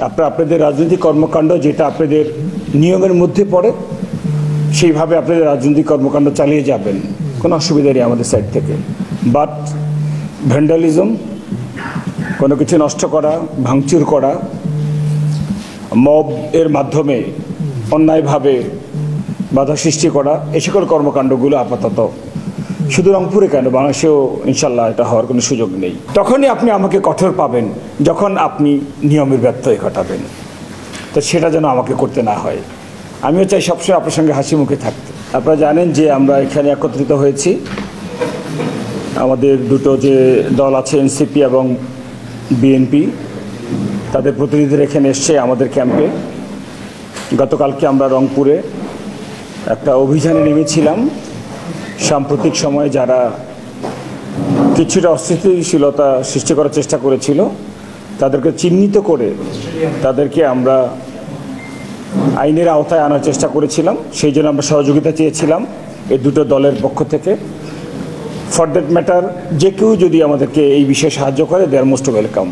আপনাদের রাজনৈতিক কর্মকাণ্ড যেটা আপনাদের নিয়মের মধ্যে পড়ে সেইভাবে আপনাদের রাজনৈতিক কর্মকাণ্ড চালিয়ে যাবেন, কোনো অসুবিধা নেই আমাদের সাইড থেকে। বাট ভ্যান্ডালিজম, কোনো কিছু নষ্ট করা, ভাঙচুর করা, মব এর মাধ্যমে অন্যায়ভাবে বাধা সৃষ্টি করা, এই সকল কর্মকাণ্ডগুলো আপাতত শুধু রংপুরে কেন, বাংলাদেশেও ইনশাল্লাহ এটা হওয়ার কোনো সুযোগ নেই। তখনই আপনি আমাকে কঠোর পাবেন যখন আপনি নিয়মের ব্যত্যয় ঘটাবেন। তো সেটা যেন আমাকে করতে না হয়। আমিও চাই সবসময় আপনার সঙ্গে হাসি মুখে থাকতে। আপনারা জানেন যে আমরা এখানে একত্রিত হয়েছি, আমাদের দুটো যে দল আছে এনসিপি এবং বিএনপি, তাদের প্রতিনিধিরা এখানে এসছে আমাদের ক্যাম্পে। গতকালকে আমরা রংপুরে একটা অভিযানে নেমেছিলাম। সাম্প্রতিক সময়ে যারা কিছুটা অস্থিতিশীলতা সৃষ্টি করার চেষ্টা করেছিল তাদেরকে চিহ্নিত করে তাদেরকে আমরা আইনের আওতায় আনার চেষ্টা করেছিলাম। সেই জন্য আমরা সহযোগিতা চেয়েছিলাম এই দুটো দলের পক্ষ থেকে। ফর দ্যাট ম্যাটার যে কেউ যদি আমাদেরকে এই বিষয়ে সাহায্য করে, দে আর মোস্ট ওয়েলকাম।